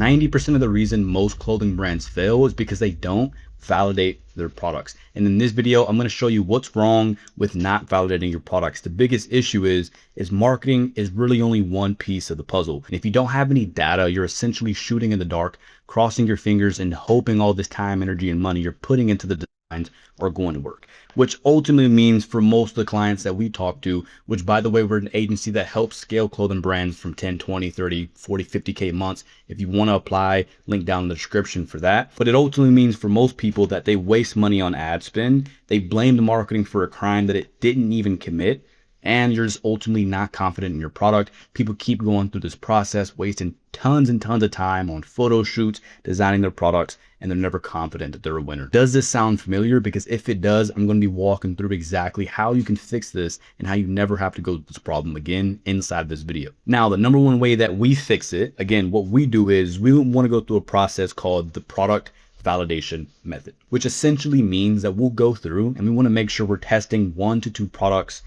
90% of the reason most clothing brands fail is because they don't validate their products. And in this video, I'm going to show you what's wrong with not validating your products. The biggest issue is marketing is really only one piece of the puzzle. And if you don't have any data, you're essentially shooting in the dark, crossing your fingers and hoping all this time, energy, and money you're putting into the designs are going to work, which ultimately means for most of the clients that we talk to, which by the way, we're an agency that helps scale clothing brands from 10, 20, 30, 40, 50K months. If you want to apply, link down in the description for that. But it ultimately means for most people that they waste money on ad spend. They blame the marketing for a crime that it didn't even commit. And you're just ultimately not confident in your product. People keep going through this process, wasting tons and tons of time on photo shoots, designing their products, and they're never confident that they're a winner. Does this sound familiar? Because if it does, I'm going to be walking through exactly how you can fix this and how you never have to go through this problem again inside this video. Now, the number one way that we fix it, again, what we do is we want to go through a process called the product validation method, which essentially means that we'll go through and we want to make sure we're testing 1 to 2 products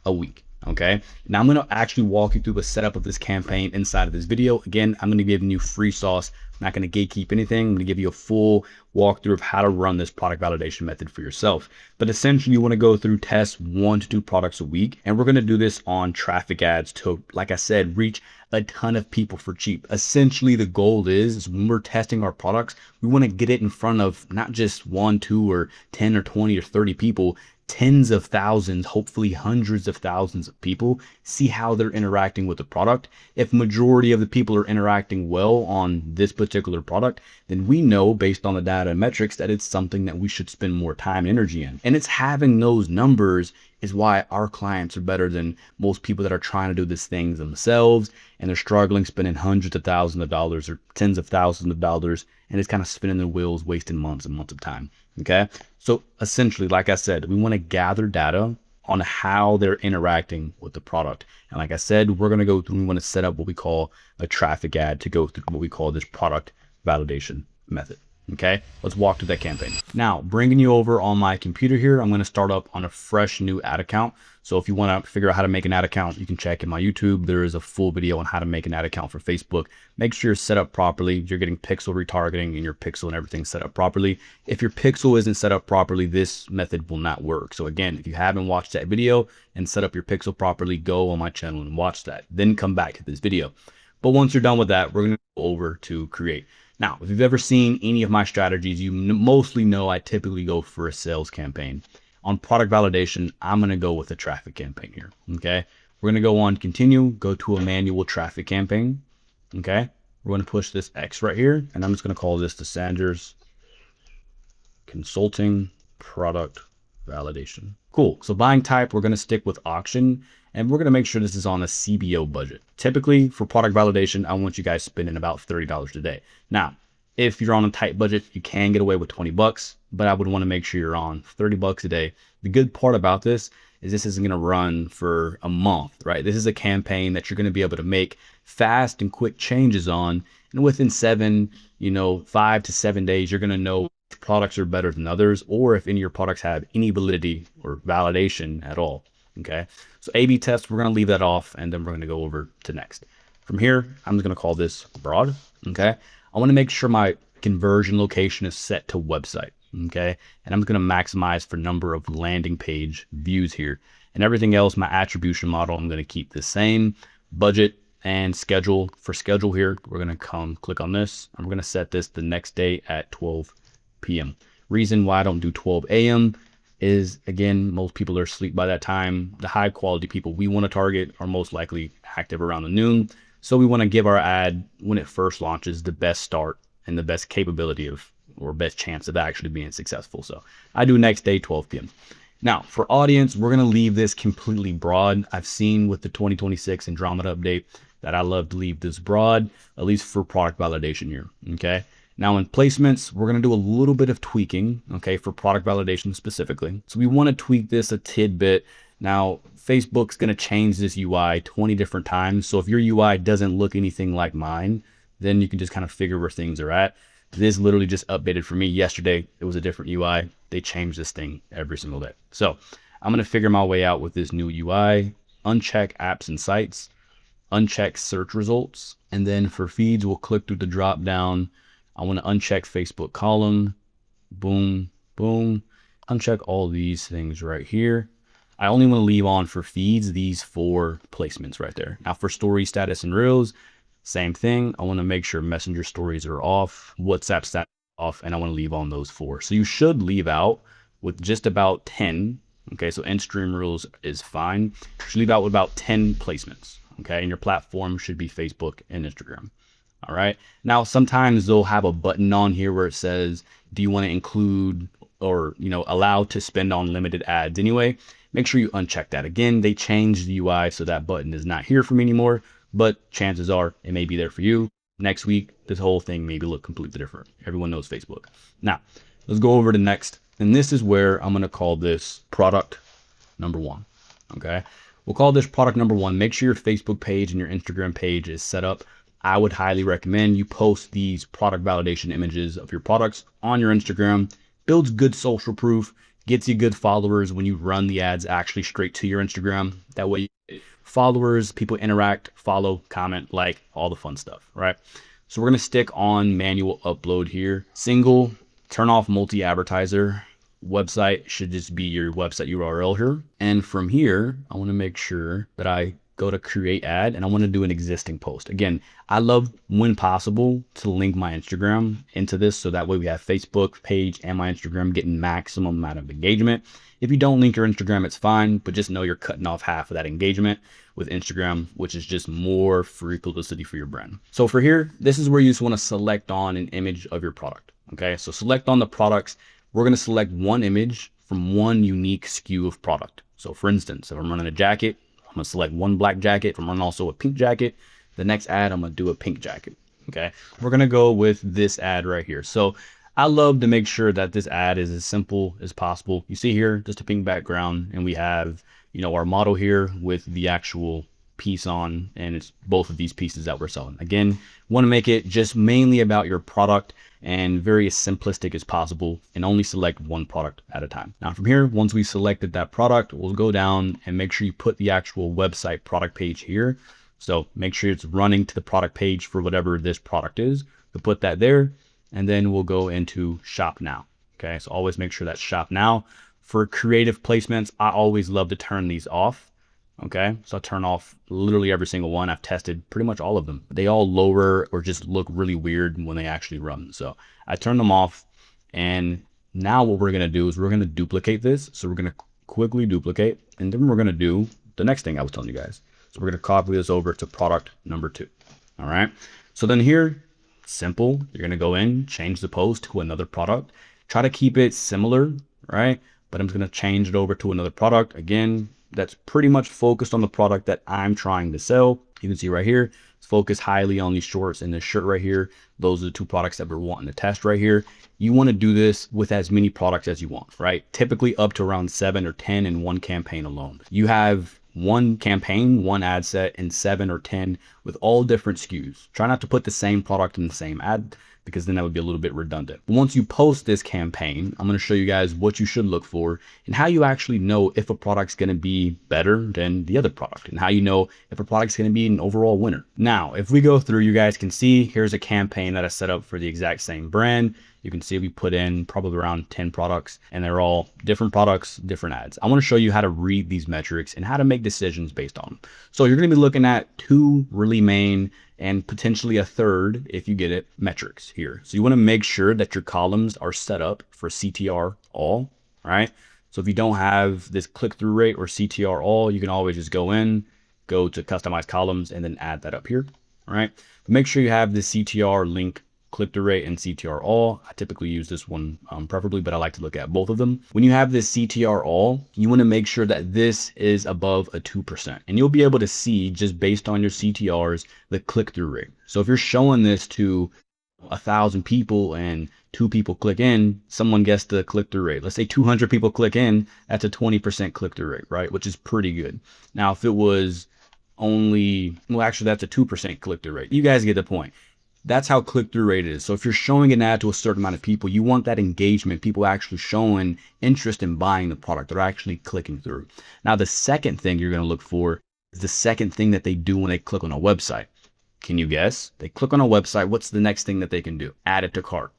a week. Okay, now I'm going to actually walk you through the setup of this campaign inside of this video. Again, I'm going to be giving you free sauce. I'm not going to gatekeep anything. I'm going to give you a full walkthrough of how to run this product validation method for yourself. But essentially, you want to go through test 1 to 2 products a week. And we're going to do this on traffic ads to, like I said, reach a ton of people for cheap. Essentially, the goal is when we're testing our products, we want to get it in front of not just 1, 2, or 10 or 20 or 30 people, tens of thousands, hopefully hundreds of thousands of people, see how they're interacting with the product. If majority of the people are interacting well on this particular product, then we know based on the data and metrics that it's something that we should spend more time and energy in. And it's having those numbers is why our clients are better than most people that are trying to do these things themselves and they're struggling, spending hundreds of thousands of dollars or tens of thousands of dollars, and it's kind of spinning their wheels, wasting months and months of time. Okay, so essentially, like I said, we want to gather data on how they're interacting with the product. And like I said, we're going to go through, we want to set up what we call a traffic ad to go through what we call this product validation method. Okay, let's walk through that campaign. Now, bringing you over on my computer here, I'm going to start up on a fresh new ad account. So if you want to figure out how to make an ad account, you can check in my YouTube. There is a full video on how to make an ad account for Facebook. Make sure you're set up properly. You're getting pixel retargeting and your pixel and everything set up properly. If your pixel isn't set up properly, this method will not work. So again, if you haven't watched that video and set up your pixel properly, go on my channel and watch that. Then come back to this video. But once you're done with that, we're going to go over to create. Now, if you've ever seen any of my strategies, you mostly know I typically go for a sales campaign. On product validation, I'm going to go with a traffic campaign here. Okay, we're going to go on continue, go to a manual traffic campaign. Okay, we're going to push this X right here, and I'm just going to call this the Sanders Consulting Product Validation. Cool. So buying type, we're going to stick with auction, and we're going to make sure this is on a CBO budget. Typically for product validation, I want you guys spending about $30 a day. Now, if you're on a tight budget, you can get away with 20 bucks, but I would want to make sure you're on 30 bucks a day. The good part about this is this isn't going to run for a month, right? This is a campaign that you're going to be able to make fast and quick changes on. And within 5 to 7 days, you're going to know if products are better than others, or if any of your products have any validity or validation at all. Okay, so A/B test, we're going to leave that off, and then we're going to go over to next. From here, I'm just going to call this broad. Okay, I want to make sure my conversion location is set to website. Okay, and I'm going to maximize for number of landing page views here, and everything else, my attribution model, I'm going to keep the same. Budget and schedule. For schedule here, we're going to come click on this. I'm going to set this the next day at 12 p.m. Reason why I don't do 12 a.m. is, again, most people are asleep by that time. The high quality people we want to target are most likely active around the noon. So we want to give our ad, when it first launches, the best start and the best capability of, or best chance of actually being successful. So I do next day, 12 p.m. Now for audience, we're going to leave this completely broad. I've seen with the 2026 Andromeda update that I love to leave this broad, at least for product validation here. Okay. Now in placements, we're going to do a little bit of tweaking, okay, for product validation specifically. So we want to tweak this a tidbit. Now, Facebook's going to change this UI 20 different times. So if your UI doesn't look anything like mine, then you can just kind of figure where things are at. This literally just updated for me yesterday. It was a different UI. They change this thing every single day. So I'm going to figure my way out with this new UI, uncheck apps and sites, uncheck search results. And then for feeds, we'll click through the drop down. I want to uncheck Facebook column. Boom, boom. Uncheck all these things right here. I only want to leave on for feeds these 4 placements right there. Now for story status and reels, same thing. I want to make sure messenger stories are off, WhatsApp status off, and I want to leave on those 4. So you should leave out with just about 10. Okay, so Instagram reels is fine. You should leave out with about 10 placements. Okay, and your platform should be Facebook and Instagram. All right. Now, sometimes they'll have a button on here where it says, do you want to include or, allow to spend on limited ads anyway? Make sure you uncheck that. Again, they changed the UI, so that button is not here for me anymore, but chances are it may be there for you. Next week, this whole thing may look completely different. Everyone knows Facebook. Now, let's go over to next. And this is where I'm going to call this product number 1. Okay. We'll call this product number 1. Make sure your Facebook page and your Instagram page is set up. I would highly recommend you post these product validation images of your products on your Instagram. Builds good social proof, gets you good followers when you run the ads actually straight to your Instagram. That way, followers, people interact, follow, comment, like, all the fun stuff, right? So we're going to stick on manual upload here. Single, turn off multi-advertiser. Website should just be your website URL here. And from here, I want to make sure that I go to create ad and I want to do an existing post. Again, I love when possible to link my Instagram into this, so that way we have Facebook page and my Instagram getting maximum amount of engagement. If you don't link your Instagram, it's fine, but just know you're cutting off half of that engagement with Instagram, which is just more free publicity for your brand. So for here, this is where you just want to select on an image of your product. Okay, so select on the products. We're going to select one image from one unique SKU of product. So for instance, if I'm running a jacket, I'm going to select one black jacket. If I'm running also a pink jacket, the next ad, I'm going to do a pink jacket. Okay. We're going to go with this ad right here. So I love to make sure that this ad is as simple as possible. You see here, just a pink background, and we have, our model here with the actual piece on, and it's both of these pieces that we're selling. Again, want to make it just mainly about your product and very as simplistic as possible, and only select one product at a time. Now from here, once we selected that product, we'll go down and make sure you put the actual website product page here. So make sure it's running to the product page for whatever this product is. We'll put that there, and then we'll go into shop now. Okay, so always make sure that's shop now. For creative placements, I always love to turn these off. Okay, so I turn off literally every single one. I've tested pretty much all of them. They all lower or just look really weird when they actually run. So I turn them off. And now what we're going to do is we're going to duplicate this. So we're going to quickly duplicate. And then we're going to do the next thing I was telling you guys. So we're going to copy this over to product number 2. All right. So then here, simple. You're going to go in, change the post to another product. Try to keep it similar, right? But I'm just going to change it over to another product. Again, that's pretty much focused on the product that I'm trying to sell. You can see right here, it's focused highly on these shorts and this shirt right here. Those are the 2 products that we're wanting to test right here. You want to do this with as many products as you want, right? Typically up to around 7 or 10 in one campaign alone. You have one campaign, one ad set, and 7 or 10 with all different SKUs. Try not to put the same product in the same ad, because then that would be a little bit redundant. But once you post this campaign, I'm going to show you guys what you should look for and how you actually know if a product's going to be better than the other product, and how you know if a product's going to be an overall winner. Now, if we go through, you guys can see here's a campaign that I set up for the exact same brand. You can see we put in probably around 10 products, and they're all different products, different ads. I want to show you how to read these metrics and how to make decisions based on them. So you're going to be looking at 2 really main and potentially a third, if you get it, metrics here. So you want to make sure that your columns are set up for CTR all, right? So if you don't have this click-through rate or CTR all, you can always just go to customize columns and then add that up here, all right? But make sure you have the CTR link, click-through rate, and CTR all. I typically use this one preferably, but I like to look at both of them. When you have this CTR all, you want to make sure that this is above a 2%. And you'll be able to see, just based on your CTRs, the click-through rate. So if you're showing this to 1,000 people and 2 people click in, someone gets the click-through rate. Let's say 200 people click in, that's a 20% click-through rate, right? Which is pretty good. Now, if it was only, well, actually that's a 2% click-through rate. You guys get the point. That's how click-through rate is. So if you're showing an ad to a certain amount of people, you want that engagement, people actually showing interest in buying the product. They're actually clicking through. Now, the second thing you're going to look for is the second thing that they do when they click on a website. Can you guess? They click on a website. What's the next thing that they can do? Add it to cart.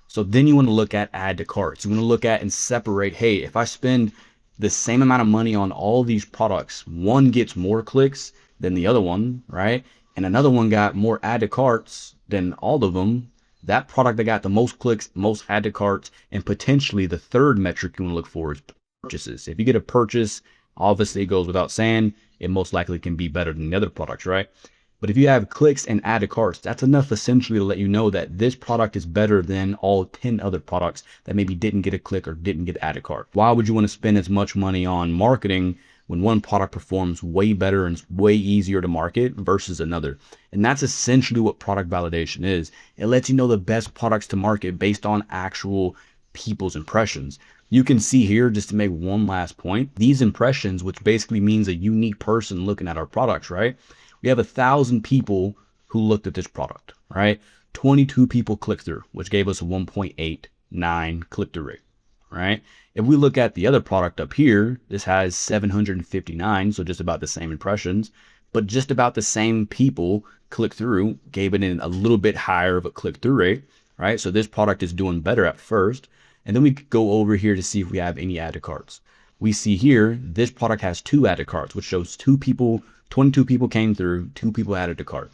So then you want to look at add to carts. You want to look at and separate, hey, if I spend the same amount of money on all these products, one gets more clicks than the other one, right? And another one got more add to carts than all of them. That product that got the most clicks, most add to carts, and potentially the third metric you want to look for is purchases. If you get a purchase, obviously it goes without saying, it most likely can be better than the other products, right? But if you have clicks and add to carts, that's enough essentially to let you know that this product is better than all 10 other products that maybe didn't get a click or didn't get add to cart. Why would you want to spend as much money on marketing when one product performs way better and it's way easier to market versus another? And that's essentially what product validation is. It lets you know the best products to market based on actual people's impressions. You can see here, just to make one last point, these impressions, which basically means a unique person looking at our products, right? We have 1,000 people who looked at this product, right? 22 people clicked through, which gave us a 1.89 click-through rate, right? If we look at the other product up here, this has 759, so just about the same impressions, but just about the same people click through, gave it a little bit higher of a click-through rate, right? So this product is doing better at first. And then we could go over here to see if we have any add to carts. We see here, this product has 2 add to carts, which shows 22 people came through, 2 people added to cart.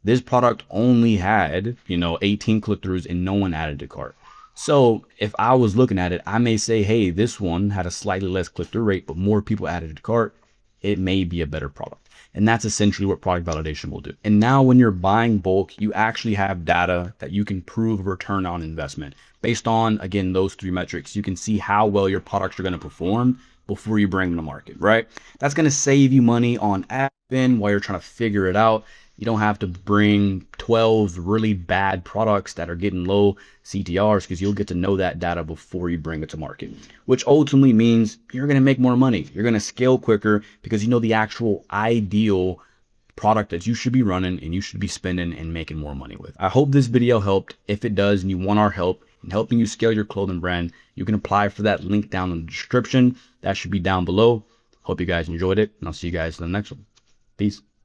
This product only had, 18 click-throughs and no one added to cart. So if I was looking at it, I may say, hey, this one had a slightly less click-through rate, but more people added to cart. It may be a better product. And that's essentially what product validation will do. And now when you're buying bulk, you actually have data that you can prove return on investment. Based on, again, those 3 metrics, you can see how well your products are going to perform before you bring them to market, right? That's going to save you money on ad spend while you're trying to figure it out. You don't have to bring 12 really bad products that are getting low CTRs, because you'll get to know that data before you bring it to market, which ultimately means you're going to make more money. You're going to scale quicker because you know the actual ideal product that you should be running and you should be spending and making more money with. I hope this video helped. If it does and you want our help in helping you scale your clothing brand, you can apply for that link down in the description. That should be down below. Hope you guys enjoyed it, and I'll see you guys in the next one. Peace.